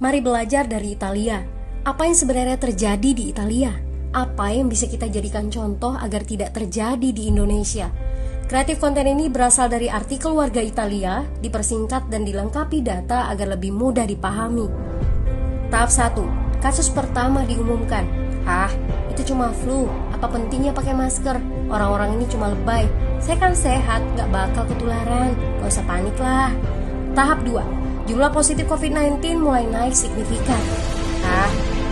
Mari belajar dari Italia. Apa yang sebenarnya terjadi di Italia? Apa yang bisa kita jadikan contoh agar tidak terjadi di Indonesia? Kreatif konten ini berasal dari artikel warga Italia, dipersingkat dan dilengkapi data agar lebih mudah dipahami. Tahap 1. Kasus pertama diumumkan. Itu cuma flu. Apa pentingnya pakai masker? Orang-orang ini cuma lebay. Saya kan sehat, gak bakal ketularan. Gak usah panik lah. Tahap 2. Jumlah positif COVID-19 mulai naik signifikan.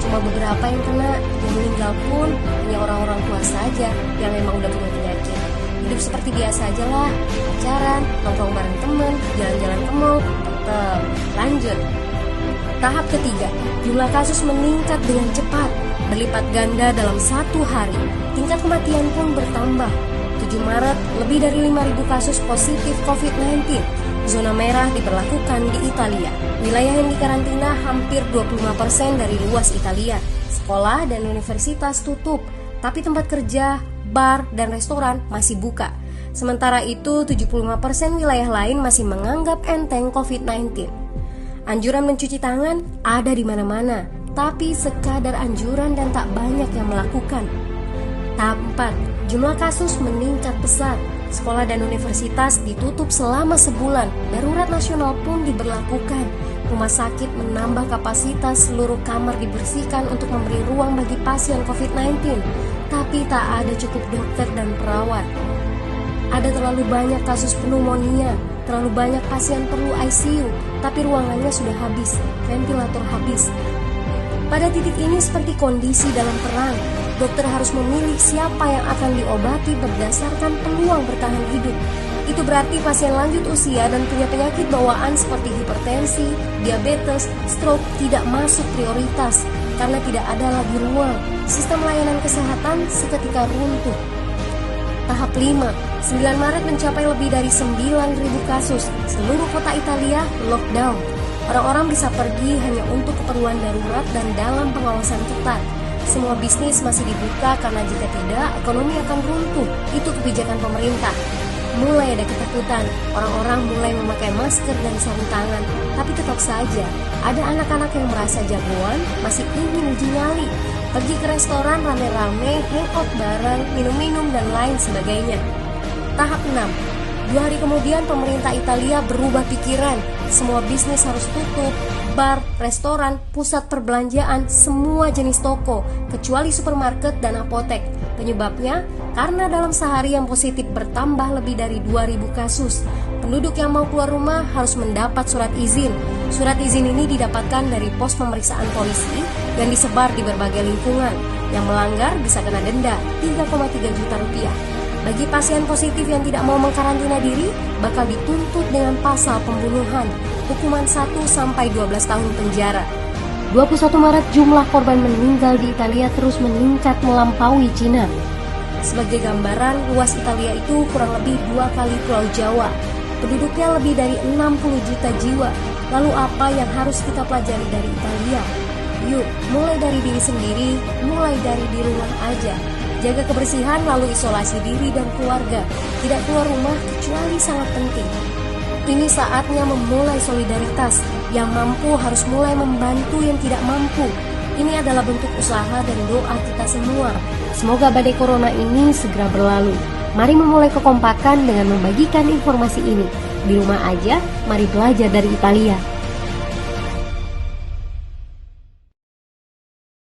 Cuma beberapa yang kena. Yang meninggal pun hanya orang-orang tua saja yang emang udah punya penyakit. Hidup seperti biasa aja lah. Pacaran, nongkrong bareng temen, jalan-jalan ke mall. Tetep lanjut. Tahap ketiga, jumlah kasus meningkat dengan cepat, berlipat ganda dalam 1 hari. Tingkat kematian pun bertambah. 7 Maret, lebih dari 5.000 kasus positif COVID-19. Zona merah diberlakukan di Italia. Wilayah yang dikarantina hampir 25% dari luas Italia. Sekolah dan universitas tutup, tapi tempat kerja, bar, dan restoran masih buka. Sementara itu, 75% wilayah lain masih menganggap enteng COVID-19. Anjuran mencuci tangan ada di mana-mana, tapi sekadar anjuran dan tak banyak yang melakukan. Tahap 4, jumlah kasus meningkat pesat. Sekolah dan universitas ditutup selama sebulan. Darurat nasional pun diberlakukan. Rumah sakit menambah kapasitas, seluruh kamar dibersihkan untuk memberi ruang bagi pasien COVID-19. Tapi tak ada cukup dokter dan perawat. Ada terlalu banyak kasus pneumonia, terlalu banyak pasien perlu ICU, tapi ruangannya sudah habis, ventilator habis. Pada titik ini seperti kondisi dalam perang. Dokter harus memilih siapa yang akan diobati berdasarkan peluang bertahan hidup. Itu berarti pasien lanjut usia dan punya penyakit bawaan seperti hipertensi, diabetes, stroke tidak masuk prioritas karena tidak ada lagi ruang. Sistem layanan kesehatan seketika runtuh. Tahap 5, 9 Maret mencapai lebih dari 9.000 kasus. Seluruh kota Italia lockdown. Orang-orang bisa pergi hanya untuk keperluan darurat dan dalam pengawasan ketat. Semua bisnis masih dibuka karena jika tidak, ekonomi akan runtuh. Itu kebijakan pemerintah. Mulai ada ketakutan, orang-orang mulai memakai masker dan sarung tangan. Tapi tetap saja, ada anak-anak yang merasa jagoan, masih ingin uji nyali. Pergi ke restoran rame-rame, hangout bareng, minum-minum dan lain sebagainya. Tahap 6, 2 hari kemudian pemerintah Italia berubah pikiran. Semua bisnis harus tutup, bar, restoran, pusat perbelanjaan, semua jenis toko, kecuali supermarket dan apotek. Penyebabnya, karena dalam sehari yang positif bertambah lebih dari 2.000 kasus. Penduduk yang mau keluar rumah harus mendapat surat izin. Surat izin ini didapatkan dari pos pemeriksaan polisi yang disebar di berbagai lingkungan. Yang melanggar bisa kena denda 3,3 juta rupiah. Bagi pasien positif yang tidak mau mengkarantina diri, bakal dituntut dengan pasal pembunuhan, hukuman 1-12 tahun penjara. 21 Maret jumlah korban meninggal di Italia terus meningkat melampaui Cina. Sebagai gambaran, luas Italia itu kurang lebih 2 kali Pulau Jawa. Penduduknya lebih dari 60 juta jiwa. Lalu apa yang harus kita pelajari dari Italia? Yuk, mulai dari diri sendiri, mulai dari di rumah aja. Jaga kebersihan lalu isolasi diri dan keluarga. Tidak keluar rumah kecuali sangat penting. Ini saatnya memulai solidaritas. Yang mampu harus mulai membantu yang tidak mampu. Ini adalah bentuk usaha dan doa kita semua. Semoga badai corona ini segera berlalu. Mari memulai kekompakan dengan membagikan informasi ini. Di rumah aja, mari belajar dari Italia.